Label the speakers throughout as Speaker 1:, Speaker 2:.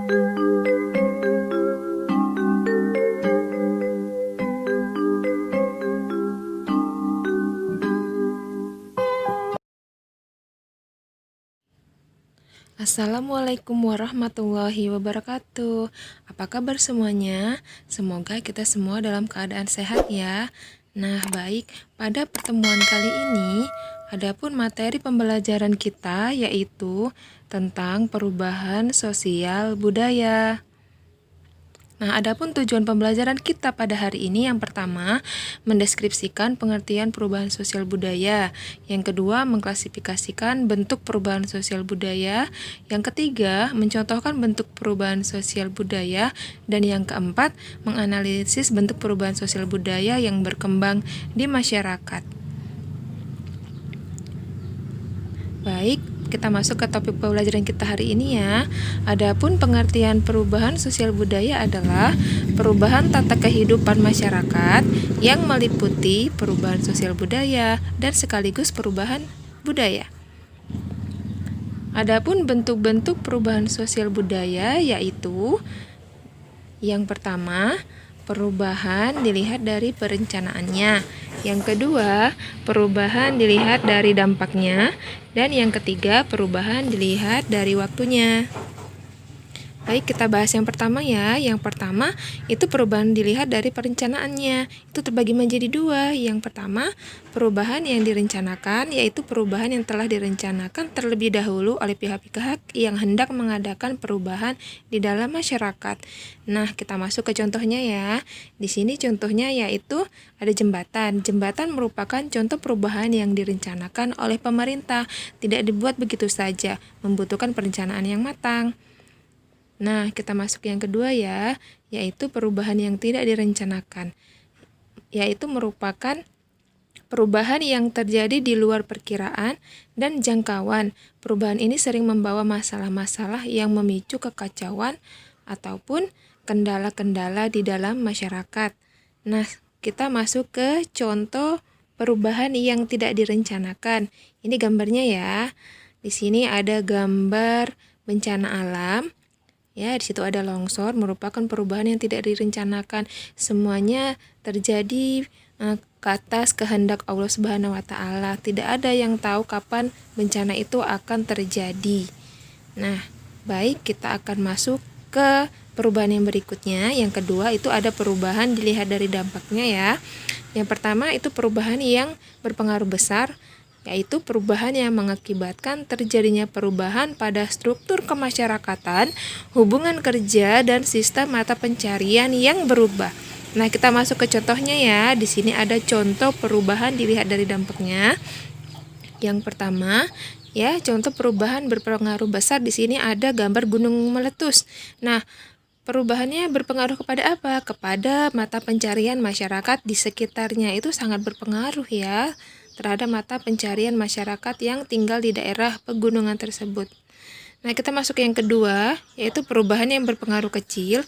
Speaker 1: Assalamualaikum warahmatullahi wabarakatuh. Apa kabar semuanya? Semoga kita semua dalam keadaan sehat ya. Nah, baik, pada pertemuan kali ini adapun materi pembelajaran kita yaitu tentang perubahan sosial budaya. Nah, adapun tujuan pembelajaran kita pada hari ini yang pertama, mendeskripsikan pengertian perubahan sosial budaya. Yang kedua, mengklasifikasikan bentuk perubahan sosial budaya. Yang ketiga, mencontohkan bentuk perubahan sosial budaya. Dan yang keempat, menganalisis bentuk perubahan sosial budaya yang berkembang di masyarakat. Baik, kita masuk ke topik pembelajaran kita hari ini ya. Adapun pengertian perubahan sosial budaya adalah perubahan tata kehidupan masyarakat yang meliputi perubahan sosial budaya dan sekaligus perubahan budaya. Adapun bentuk-bentuk perubahan sosial budaya yaitu yang pertama, perubahan dilihat dari perencanaannya. Yang kedua, perubahan dilihat dari dampaknya. Dan yang ketiga, perubahan dilihat dari waktunya. Baik, kita bahas yang pertama ya. Yang pertama, itu perubahan dilihat dari perencanaannya. Itu terbagi menjadi dua. Yang pertama, perubahan yang direncanakan, yaitu perubahan yang telah direncanakan terlebih dahulu oleh pihak-pihak yang hendak mengadakan perubahan di dalam masyarakat. Nah, kita masuk ke contohnya ya. Di sini contohnya yaitu ada jembatan. Jembatan merupakan contoh perubahan yang direncanakan oleh pemerintah. Tidak dibuat begitu saja, membutuhkan perencanaan yang matang. Nah, kita masuk yang kedua ya, yaitu perubahan yang tidak direncanakan, yaitu merupakan perubahan yang terjadi di luar perkiraan dan jangkauan. Perubahan ini sering membawa masalah-masalah yang memicu kekacauan ataupun kendala-kendala di dalam masyarakat. Nah, kita masuk ke contoh perubahan yang tidak direncanakan. Ini gambarnya ya. Di sini ada gambar bencana alam. Ya, di situ ada longsor, merupakan perubahan yang tidak direncanakan. Semuanya terjadi ke atas kehendak Allah Subhanahu wa Ta'ala. Tidak ada yang tahu kapan bencana itu akan terjadi. Nah, baik, kita akan masuk ke perubahan yang berikutnya. Yang kedua itu ada perubahan dilihat dari dampaknya ya. Yang pertama itu perubahan yang berpengaruh besar, yaitu perubahan yang mengakibatkan terjadinya perubahan pada struktur kemasyarakatan, hubungan kerja, dan sistem mata pencarian yang berubah. Nah, kita masuk ke contohnya ya. Di sini ada contoh perubahan dilihat dari dampaknya. Yang pertama, ya, contoh perubahan berpengaruh besar di sini ada gambar gunung meletus. Nah, perubahannya berpengaruh kepada apa? Kepada mata pencarian masyarakat di sekitarnya. Itu sangat berpengaruh ya terhadap mata pencarian masyarakat yang tinggal di daerah pegunungan tersebut. Nah, kita masuk yang kedua, yaitu perubahan yang berpengaruh kecil,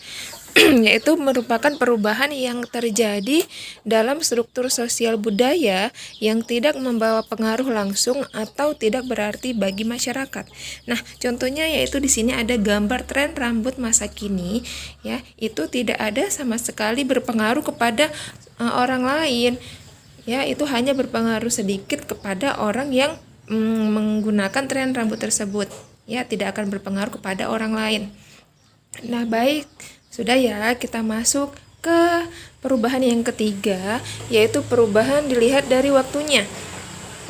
Speaker 1: yaitu merupakan perubahan yang terjadi dalam struktur sosial budaya yang tidak membawa pengaruh langsung atau tidak berarti bagi masyarakat. Nah, contohnya yaitu di sini ada gambar tren rambut masa kini, ya, itu tidak ada sama sekali berpengaruh kepada orang lain. Ya, itu hanya berpengaruh sedikit kepada orang yang menggunakan tren rambut tersebut. Ya, tidak akan berpengaruh kepada orang lain. Nah, baik, sudah ya, kita masuk ke perubahan yang ketiga, yaitu perubahan dilihat dari waktunya.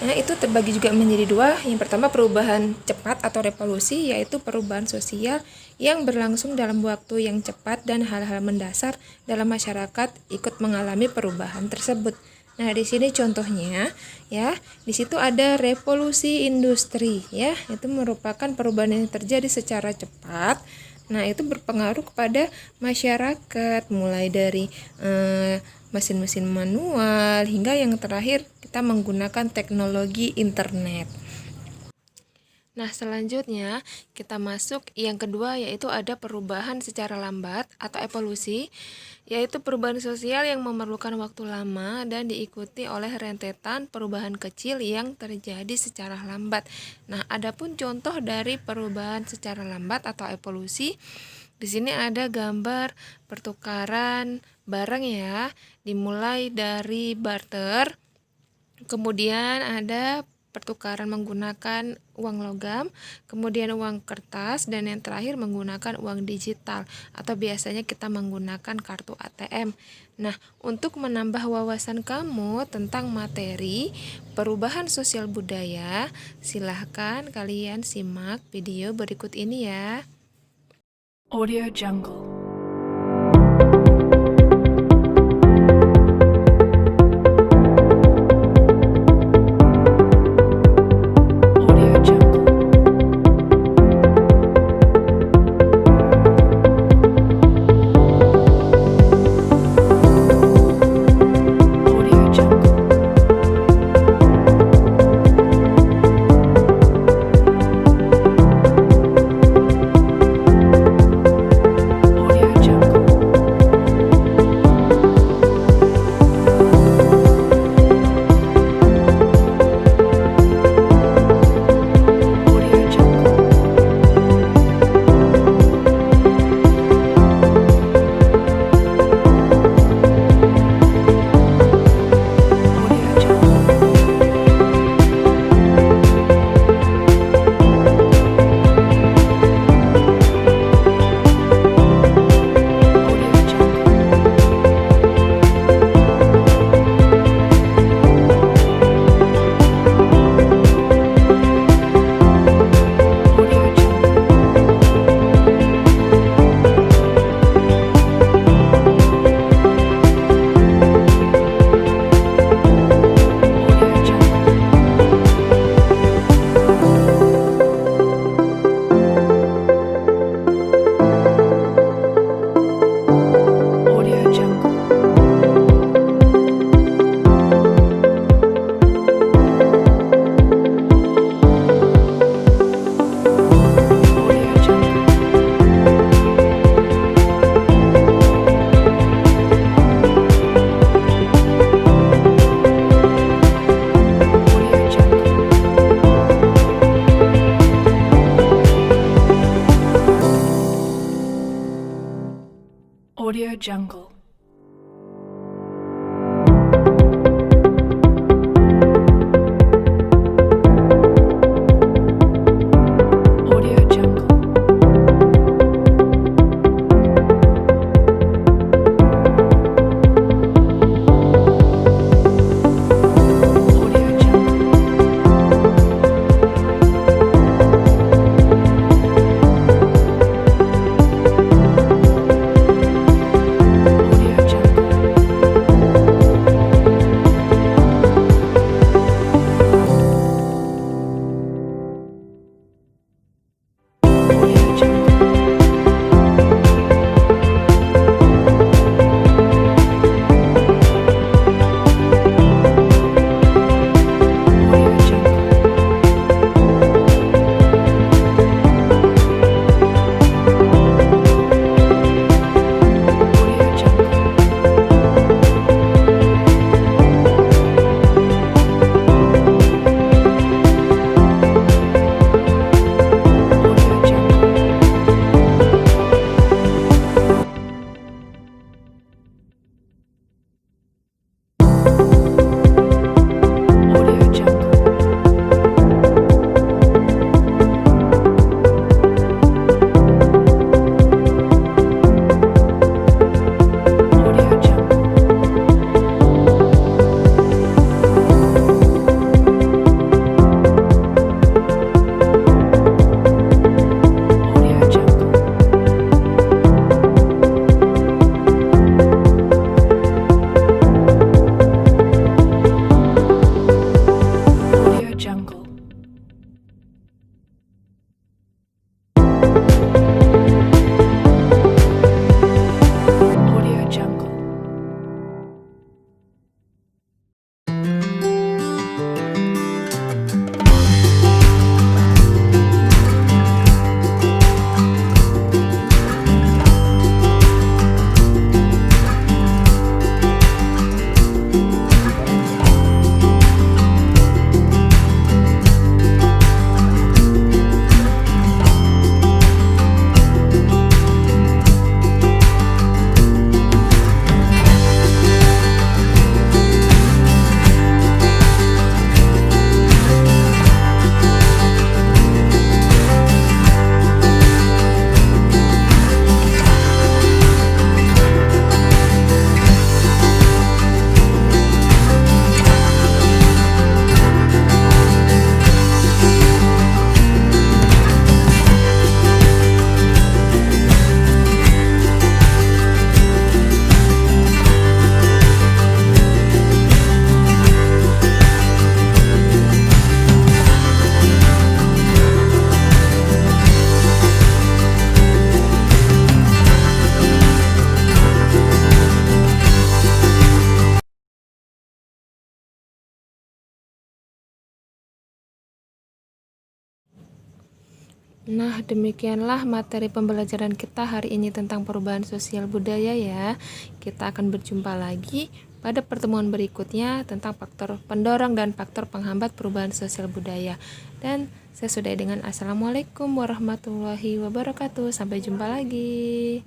Speaker 1: Nah, itu terbagi juga menjadi dua. Yang pertama perubahan cepat atau revolusi, yaitu perubahan sosial yang berlangsung dalam waktu yang cepat dan hal-hal mendasar dalam masyarakat ikut mengalami perubahan tersebut. Nah, di sini contohnya ya, di situ ada revolusi industri ya, itu merupakan perubahan yang terjadi secara cepat. Nah, itu berpengaruh kepada masyarakat mulai dari mesin-mesin manual hingga yang terakhir kita menggunakan teknologi internet. Nah, selanjutnya kita masuk yang kedua, yaitu ada perubahan secara lambat atau evolusi, yaitu perubahan sosial yang memerlukan waktu lama dan diikuti oleh rentetan perubahan kecil yang terjadi secara lambat. Nah, adapun contoh dari perubahan secara lambat atau evolusi, Di sini ada gambar pertukaran barang ya, dimulai dari barter, kemudian ada pertukaran menggunakan uang logam, kemudian uang kertas, dan yang terakhir menggunakan uang digital atau biasanya kita menggunakan kartu ATM. Nah, untuk menambah wawasan kamu tentang materi perubahan sosial budaya, silahkan kalian simak video berikut ini ya.
Speaker 2: Audio Jungle. Audio Jungle. Audio Jungle. Audio Jungle.
Speaker 1: Nah, demikianlah materi pembelajaran kita hari ini tentang perubahan sosial budaya ya. Kita akan berjumpa lagi pada pertemuan berikutnya tentang faktor pendorong dan faktor penghambat perubahan sosial budaya. Dan saya sudahi dengan Assalamualaikum warahmatullahi wabarakatuh. Sampai jumpa lagi.